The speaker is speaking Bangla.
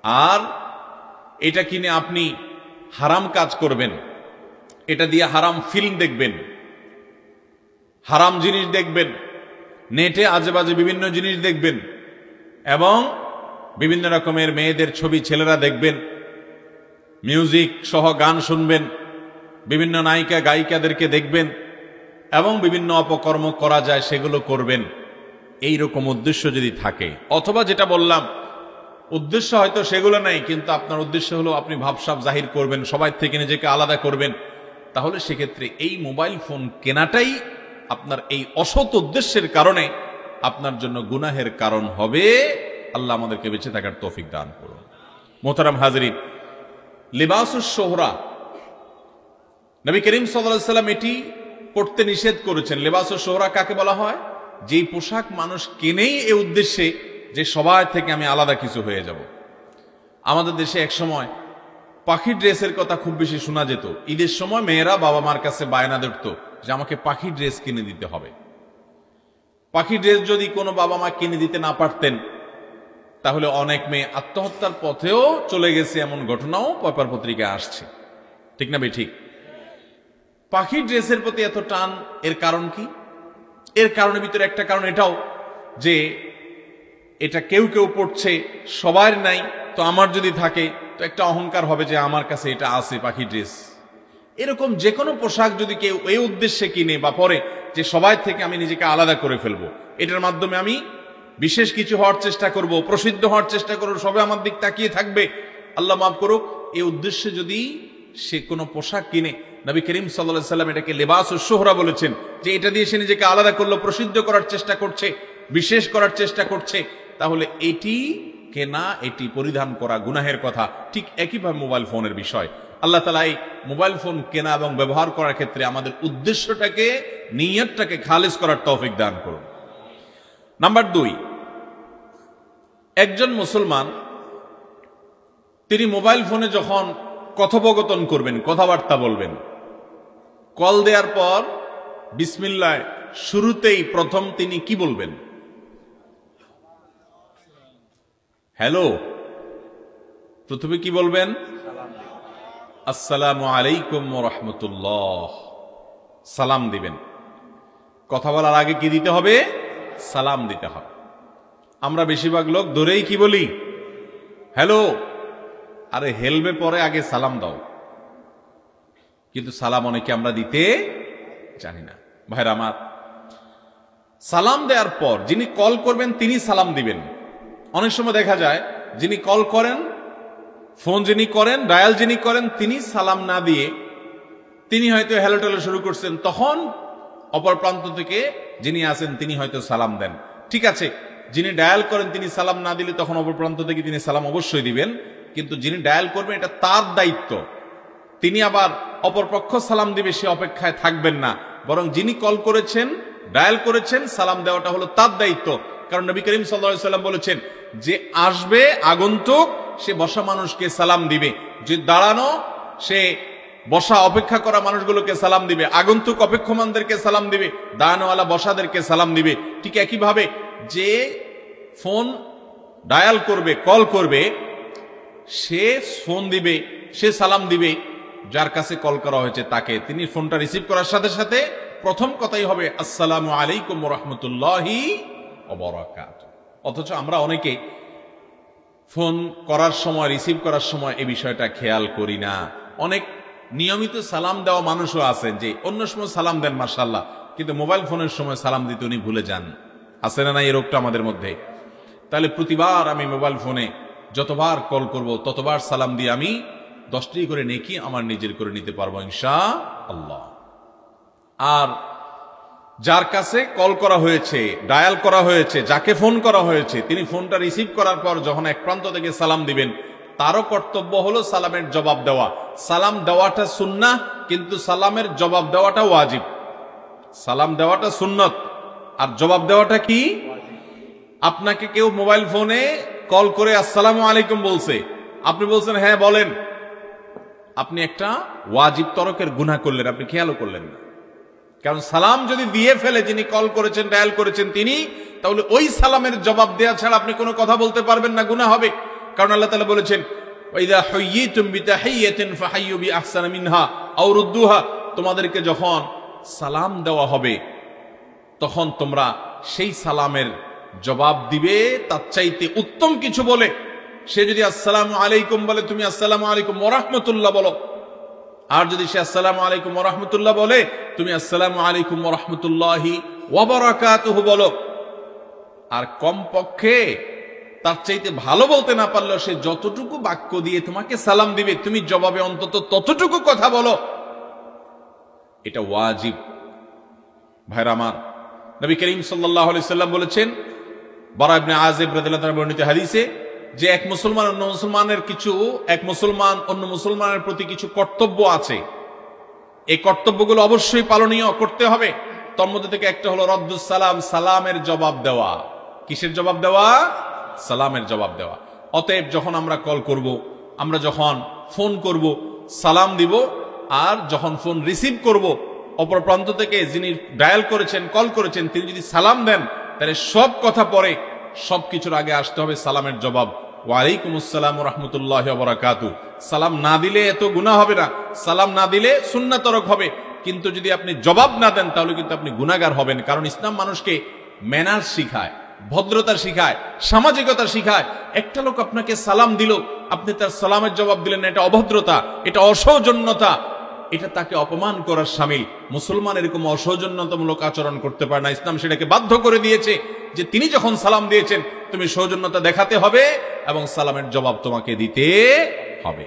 আর এটা কিনে আপনি হারাম কাজ করবেন, এটা দিয়ে হারাম ফিল্ম দেখবেন, হারাম জিনিস দেখবেন, নেটে আজেবাজে বিভিন্ন জিনিস দেখবেন, এবং বিভিন্ন রকমের মেয়েদের ছবি ছেলেরা দেখবেন, মিউজিক সহ গান শুনবেন, বিভিন্ন নায়িকা গায়িকাদেরকে দেখবেন, এবং বিভিন্ন অপকর্ম করা যায় সেগুলো করবেন। এই রকম উদ্দেশ্য যদি থাকে, অথবা যেটা বললাম উদ্দেশ্য হয়তো সেগুলো নাই, কিন্তু আপনার উদ্দেশ্য হলো আপনি ভাবসাব জাহির করবেন, সবাই থেকে নিজেকে আলাদা করবেন, তাহলে সেক্ষেত্রে এই মোবাইল ফোন কেনাটাই আপনার এই অসৎ উদ্দেশ্যের কারণে আপনার জন্য গুনাহের কারণ হবে। আল্লাহ আমাদেরকে বেঁচে থাকার তৌফিক দান করুন। মোহতারাম হাজরিন, লিবাসুস শোহরা, নবী করিম সাল্লাল্লাহু আলাইহি ওয়াসাল্লাম এটি পড়তে নিষেধ করেছেন। লিবাসুস শোহরা কাকে বলা হয়? যেই পোশাক মানুষ কেনেই এই উদ্দেশ্যে যে সবার থেকে আমি আলাদা কিছু হয়ে যাব। আমাদের দেশে এক সময় পাখি ড্রেসের কথা খুব বেশি শোনা যেত। ঈদের সময় মেয়েরা বাবা মার কাছে বায়না ধরত যে আমাকে পাখি ড্রেস কিনে দিতে হবে। পাখি ড্রেস যদি কোনো বাবা মা কিনে দিতে না পারতেন, তাহলে অনেক মেয়ে আত্মহত্যার পথেও চলে গেছে, এমন ঘটনাও পেপার পত্রিকায় আসছে। ঠিক না ভাই? ঠিক। পাখি ড্রেসের প্রতি এত টান, এর কারণ কি? এর কারণের ভিতরে একটা কারণ এটাও যে এটা কেউ কেউ পড়ছে, সবার নাই, তো আমার যদি থাকে তো একটা অহংকার হবে যে আমার কাছে এটা আছে পাখি ড্রেস। এরকম যে কোনো পোশাক যদি কেউ এই উদ্দেশ্যে কিনে বা পরে যে সবাই থেকে আমি নিজেকে আলাদা করে ফেলবো, এটার মাধ্যমে আমি বিশেষ কিছু হওয়ার চেষ্টা করব, প্রসিদ্ধ হওয়ার চেষ্টা করব, সবাই আমার দিক তাকিয়ে থাকবে, আল্লাহ মাফ করুক, এই উদ্দেশ্যে যদি সে কোনো পোশাক কিনে, নবী করিম সাল্লাল্লাহু আলাইহি ওয়াসাল্লাম এটাকে লিবাসুস শোহরা বলেছেন, যে এটা দিয়ে সে নিজেকে আলাদা করলো, প্রসিদ্ধ করার চেষ্টা করছে, বিশেষ করার চেষ্টা করছে, তাহলে এটি কেনা, এটি পরিধান করা গুনাহের কথা। ঠিক একইভাবে মোবাইল ফোনের বিষয়, আল্লাহ তাআলা এই মোবাইল ফোন কেনা এবং ব্যবহার করার ক্ষেত্রে আমাদের উদ্দেশ্যটাকে, নিয়তটাকে খালিস করার তৌফিক দান করুন। নাম্বার 2, একজন মুসলমান তিনি মোবাইল ফোনে যখন কথোপকথন করবেন, কথাবার্তা বলবেন, কল দেওয়ার পর বিসমিল্লাহ শুরুতেই প্রথম তিনি কি বলবেন? হ্যালো, প্রথমে কি বলবেন? আসসালামু আলাইকুম ওয়া রাহমাতুল্লাহ, সালাম দিবেন। কথা বলার আগে কি দিতে হবে? সালাম দিতে হবে। আমরা বেশিরভাগ লোক ধরেই কি বলি? হ্যালো। আরে হেলবে পরে আগে সালাম দাও, কিন্তু সালাম অনেকে আমরা দিতে জানি না। ভাইরা আমার, সালাম দেওয়ার পর যিনি কল করবেন তিনি সালাম দিবেন। অনেক সময় দেখা যায় যিনি কল করেন, ফোন যিনি করেন, ডায়াল যিনি করেন, তিনি সালাম না দিয়ে তিনি হয়তো হ্যালো টেলো শুরু করছেন, তখন অপর প্রান্ত থেকে যিনি আছেন তিনি হয়তো সালাম দেন। ঠিক আছে, যিনি ডায়াল করেন তিনি সালাম না দিলে তখন অপর প্রান্ত থেকে তিনি সালাম অবশ্যই দিবেন, কিন্তু যিনি ডায়াল করবেন এটা তার দায়িত্ব। তিনি আবার অপরপক্ষ সালাম দিবে সে অপেক্ষায় থাকবেন না, বরং যিনি কল করেছেন, ডায়াল করেছেন, সালাম দেওয়াটা হলো তার দায়িত্ব। কারণ নবী করিম সাল্লাল্লাহু আলাইহি ওয়াসাল্লাম বলেছেন যে আসবে আগন্তুক সে বসা মানুষকে সালাম দিবে, যে দাঁড়ানো সে বসা অপেক্ষা করা মানুষগুলোকে সালাম দিবে, আগন্তুক অপেক্ষমানদেরকে সালাম দিবে, দাঁড়ানোওয়ালা বসাদেরকে সালাম দিবে। ঠিক একইভাবে যে ফোন ডায়াল করবে, কল করবে, সে ফোন দিবে, সে সালাম দিবে যার কাছে কল করা হয়েছে তাকে। তিনি ফোনটা রিসিভ করার সাথে সাথে প্রথম কথাই হবে আসসালামু আলাইকুম ওয়া রাহমাতুল্লাহি ওয়া বারাকাতুহু। অথচ আমরা অনেকে ফোন করার সময়, রিসিভ করার সময় এই বিষয়টা খেয়াল করি না। অনেক নিয়মিত সালাম দেওয়া মানুষও আছেন যে অন্য সময় সালাম দেন মাশাআল্লাহ, কিন্তু মোবাইল ফোনের সময় সালাম দিতে উনি ভুলে যান। আছে না এই রোগটা আমাদের মধ্যে? তাহলে প্রতিবার আমি মোবাইল ফোনে যতবার কল করব ততবার সালাম দিয়ে আমি 10টি করে নেকি আমার নিজের করে নিতে পারবো ইনশাআল্লাহ। আর যার কাছে কল করা হয়েছে, ডায়াল করা হয়েছে, যাকে ফোন করা হয়েছে, তিনি ফোনটা রিসিভ করার পর যখন এক প্রান্ত থেকে সালাম দিবেন, তারও কর্তব্য হলো সালামের জবাব দেওয়া। সালাম দেওয়াটা সুন্নাহ, কিন্তু সালামের জবাব দেওয়াটা ওয়াজিব। সালাম দেওয়াটা সুন্নত আর জবাব দেওয়াটা কি? আপনাকে কেউ মোবাইল ফোনে কল করে আসসালামু আলাইকুম বলছে, আপনি বলছেন হ্যাঁ বলেন, আপনি একটা ওয়াজিব তরকের গুনাহ করলেন, আপনি খেয়ালও করলেন না। কারণ সালাম যদি দিয়ে ফেলে যিনি কল করেছেন, ডায়াল করেছেন তিনি, তাহলে ওই সালামের জবাব দেওয়া ছাড়া আপনি কোনো কথা বলতে পারবেন না, গুনাহ হবে। কারণ আল্লাহ তাআলা বলেছেন ওয়াইদা হুয়্যিতুম বিতাহিয়্যাতিন ফাহাইয়্যু বিআহসানা মিনহা আও রুদ্দুহা, তোমাদেরকে যখন সালাম দেওয়া হবে তখন তোমরা সেই সালামের জবাব দিবে তার চাইতে উত্তম কিছু বলে। সে যদি আসসালামু আলাইকুম বলে, তুমি আসসালামু আলাইকুম ওয়া রাহমাতুল্লাহ বলো। আর যদি সে আসসালামু আলাইকুম ওয়া রাহমাতুল্লাহ বলে, তুমি আসসালামু আলাইকুম ওয়া রাহমাতুল্লাহি ওয়া বারাকাতুহু বলো। আর কমপক্ষে তার চাইতে ভালো বলতে না পারলেও সে যতটুকু বাক্য দিয়ে তোমাকে সালাম দিবে, তুমি জবাবে অন্তত ততটুকু কথা বলো। এটা ওয়াজিব। ভাইরা আমার, নবী করিম সাল্লাল্লাহু আলাইহি সাল্লাম বলেছেন বারা ইবনে আযিব রাদিয়াল্লাহু তাআলা বর্ণিত হাদিসে যে এক মুসলমান অন্য মুসলমানের প্রতি কিছু কর্তব্য আছে, এই কর্তব্যগুলো অবশ্যই পালনীয় করতে হবে। তার মধ্যে থেকে একটা হলো রদ্দুস সালাম, সালামের জবাব দেওয়া। কিসের জবাব দেওয়া? সালামের জবাব দেওয়া। অতএব যখন আমরা কল করব, আমরা যখন ফোন করব, সালাম দিব। আর যখন ফোন রিসিভ করব, অপর প্রান্ত থেকে যিনি ডায়াল করেছেন, কল করেছেন, তিনি যদি সালাম দেন, তাহলে সব কথা পরে সবকিছুর আগে আসতে হবে সালামের জবাব। ওয়ালাইকুম আসসালাম ওয়া রাহমাতুল্লাহি ওয়া বারাকাতুহু। সালাম না দিলে এত গুনাহ হবে না, সালাম না দিলে সুন্নাতরক হবে, কিন্তু যদি আপনি জবাব না দেন তাহলে কিন্তু আপনি গুনাহগার হবেন। কারণ ইসলাম মানুষকে ম্যানার্স শিখায়, ভদ্রতা শিখায়, সামাজিকতা শিখায়। একটা লোক আপনাকে সালাম দিল, আপনি তার সালামের জবাব দিলেন না, এটা অভদ্রতা, এটা অসৌজন্যতা, এটা তাকে অপমান করার শামিল। মুসলমান এরকম অসৌজন্যতামূলক আচরণ করতে পারে না। ইসলাম সেটাকে বাধ্য করে দিয়েছে যে তিনি যখন সালাম দিয়েছেন তুমি সৌজন্যতা দেখাতে হবে এবং সালামের জবাব তোমাকে দিতে হবে।